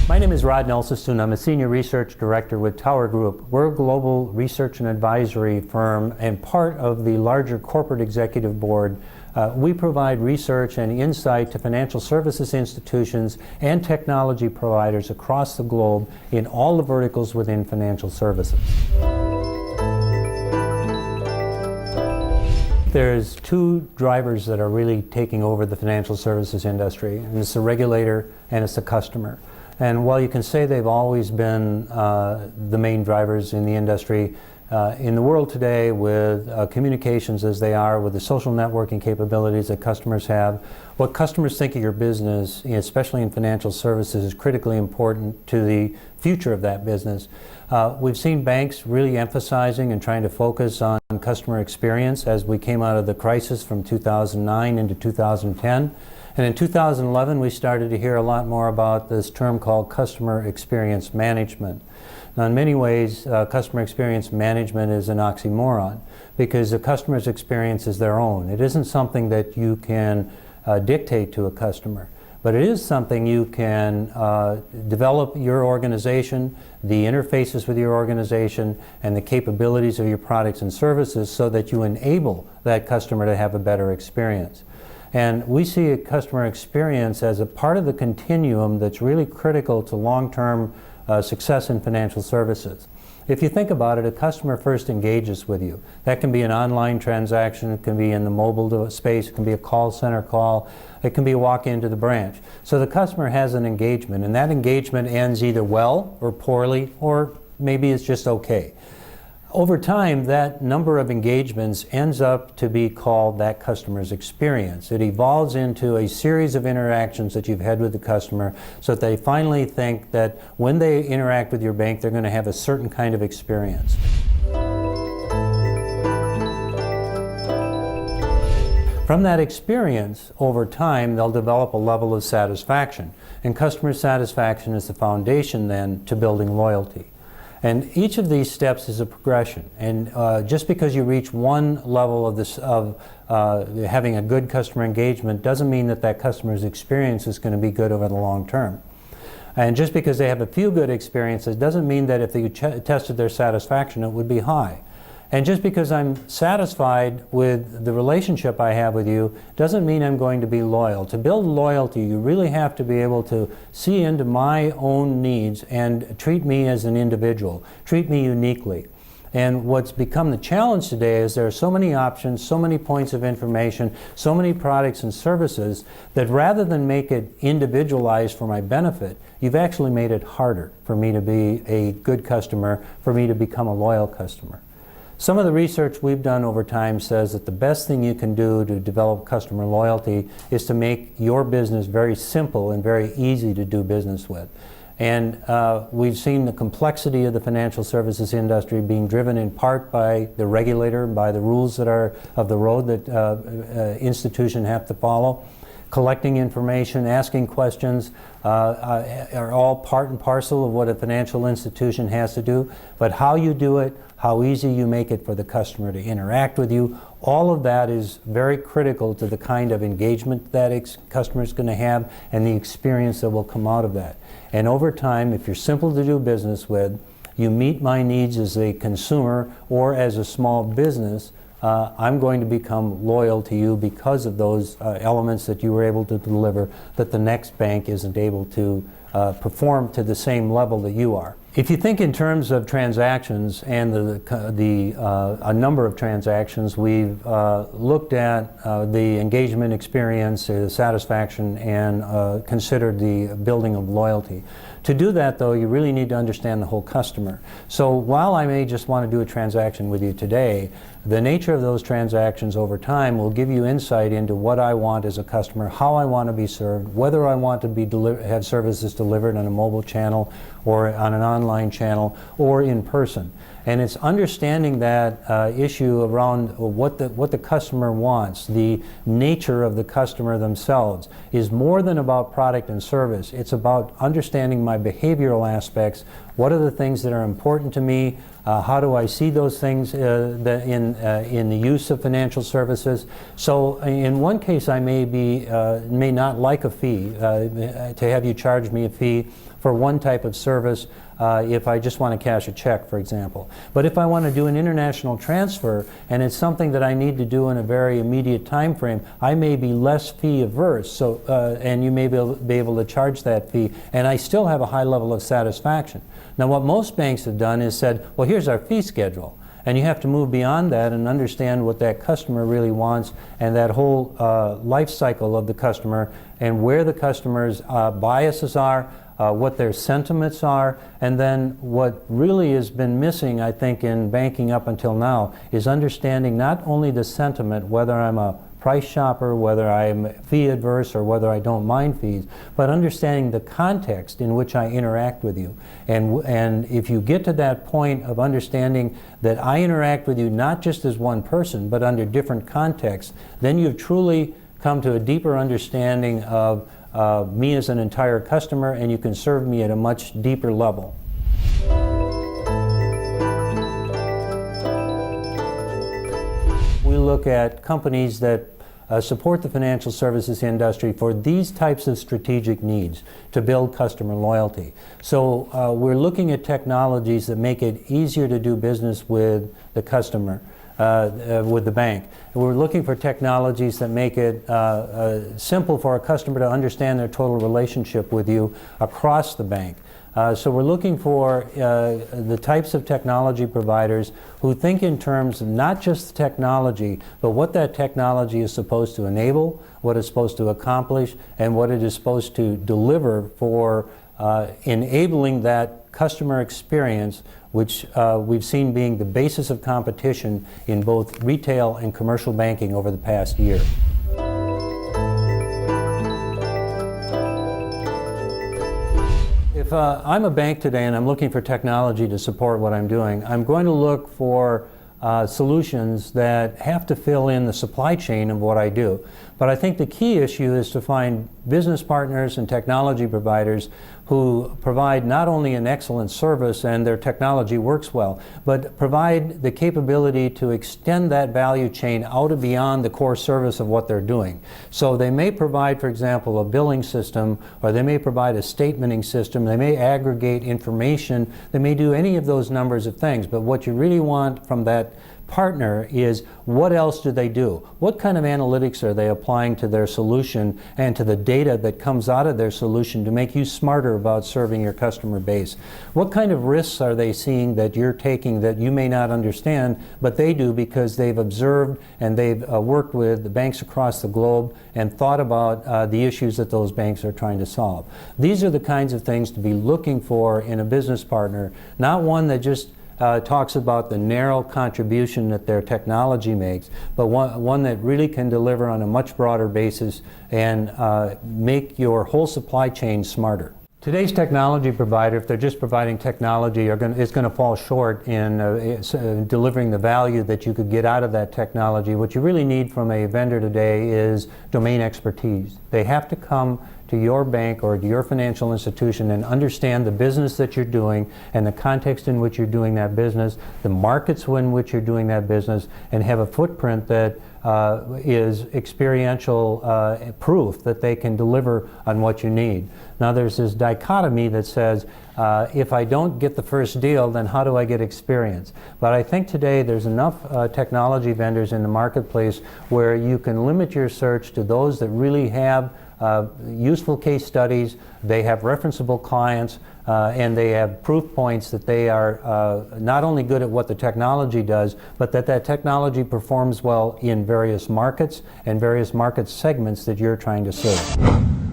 My name is Rodney Nelsestuen. I'm a Senior Research Director with TowerGroup. We're a global research and advisory firm and part of the larger corporate executive board. We provide research and insight to financial services institutions and technology providers across the globe in all the verticals within financial services. There's two drivers that are really taking over the financial services industry, and it's the regulator and it's the customer. And while you can say they've always been the main drivers in the industry, in the world today with communications as they are, with the social networking capabilities that customers have, what customers think of your business, especially in financial services, is critically important to the future of that business. We've seen banks really emphasizing and trying to focus on customer experience as we came out of the crisis from 2009 into 2010. And in 2011, we started to hear a lot more about this term called customer experience management. Now, in many ways, customer experience management is an oxymoron because the customer's experience is their own. It isn't something that you can dictate to a customer, but it is something you can develop your organization, the interfaces with your organization, and the capabilities of your products and services so that you enable that customer to have a better experience. And we see a customer experience as a part of the continuum that's really critical to long-term success in financial services. If you think about it, a customer first engages with you. That can be an online transaction, it can be in the mobile space, it can be a call center call, it can be a walk into the branch. So the customer has an engagement, and that engagement ends either well or poorly, or maybe it's just okay. Over time, that number of engagements ends up to be called that customer's experience. It evolves into a series of interactions that you've had with the customer so that they finally think that when they interact with your bank, they're going to have a certain kind of experience. From that experience, over time, they'll develop a level of satisfaction. And customer satisfaction is the foundation then to building loyalty. And each of these steps is a progression. And just because you reach one level of having a good customer engagement doesn't mean that that customer's experience is going to be good over the long term. And just because they have a few good experiences doesn't mean that if they tested their satisfaction, it would be high. And just because I'm satisfied with the relationship I have with you doesn't mean I'm going to be loyal. To build loyalty, you really have to be able to see into my own needs and treat me as an individual, treat me uniquely. And what's become the challenge today is there are so many options, so many points of information, so many products and services that rather than make it individualized for my benefit, you've actually made it harder for me to be a good customer, for me to become a loyal customer. Some of the research we've done over time says that the best thing you can do to develop customer loyalty is to make your business very simple and very easy to do business with. And we've seen the complexity of the financial services industry being driven in part by the regulator, by the rules that are of the road that institutions have to follow. Collecting information, asking questions are all part and parcel of what a financial institution has to do. But how you do it, how easy you make it for the customer to interact with you, all of that is very critical to the kind of engagement that customer is going to have and the experience that will come out of that. And over time, if you're simple to do business with, you meet my needs as a consumer or as a small business, I'm going to become loyal to you because of those elements that you were able to deliver that the next bank isn't able to perform to the same level that you are. If you think in terms of transactions and a number of transactions, we've looked at the engagement experience, satisfaction, and considered the building of loyalty. To do that, though, you really need to understand the whole customer. So while I may just want to do a transaction with you today, the nature of those transactions over time will give you insight into what I want as a customer, how I want to be served, whether I want to have services delivered on a mobile channel or on an online channel or in person. And it's understanding that issue around what the customer wants, the nature of the customer themselves, is more than about product and service. It's about understanding my behavioral aspects. What are the things that are important to me? How do I see those things in the use of financial services? So in one case, I may not like a fee, to have you charge me a fee for one type of service if I just want to cash a check, for example. But if I want to do an international transfer and it's something that I need to do in a very immediate time frame, I may be less fee averse, so, and you may be able to charge that fee, and I still have a high level of satisfaction. Now what most banks have done is said, well, here's our fee schedule. And you have to move beyond that and understand what that customer really wants and that whole life cycle of the customer and where the customer's biases are, what their sentiments are, and then what really has been missing, I think, in banking up until now is understanding not only the sentiment, whether I'm a price shopper, whether I'm fee adverse or whether I don't mind fees, but understanding the context in which I interact with you. And if you get to that point of understanding that I interact with you not just as one person, but under different contexts, then you've truly come to a deeper understanding of me as an entire customer, and you can serve me at a much deeper level. We look at companies that support the financial services industry for these types of strategic needs to build customer loyalty. So we're looking at technologies that make it easier to do business with the customer, with the bank. We're looking for technologies that make it simple for a customer to understand their total relationship with you across the bank. So we're looking for the types of technology providers who think in terms of not just the technology, but what that technology is supposed to enable, what it's supposed to accomplish, and what it is supposed to deliver for enabling that customer experience, which we've seen being the basis of competition in both retail and commercial banking over the past year. If I'm a bank today and I'm looking for technology to support what I'm doing, I'm going to look for solutions that have to fill in the supply chain of what I do. But I think the key issue is to find business partners and technology providers who provide not only an excellent service and their technology works well, but provide the capability to extend that value chain out and beyond the core service of what they're doing. So they may provide, for example, a billing system, or they may provide a statementing system, they may aggregate information, they may do any of those numbers of things, but what you really want from that partner is what else do they do? What kind of analytics are they applying to their solution and to the data that comes out of their solution to make you smarter about serving your customer base? What kind of risks are they seeing that you're taking that you may not understand, but they do because they've observed and they've worked with the banks across the globe and thought about the issues that those banks are trying to solve. These are the kinds of things to be looking for in a business partner, not one that just talks about the narrow contribution that their technology makes, but one that really can deliver on a much broader basis and make your whole supply chain smarter. Today's technology provider, if they're just providing technology, is going to fall short in delivering the value that you could get out of that technology. What you really need from a vendor today is domain expertise. They have to come to your bank or to your financial institution and understand the business that you're doing and the context in which you're doing that business, the markets in which you're doing that business, and have a footprint that is experiential proof that they can deliver on what you need. Now there's this dichotomy that says, if I don't get the first deal, then how do I get experience? But I think today there's enough technology vendors in the marketplace where you can limit your search to those that really have useful case studies, they have referenceable clients, and they have proof points that they are not only good at what the technology does, but that that technology performs well in various markets and various market segments that you're trying to serve.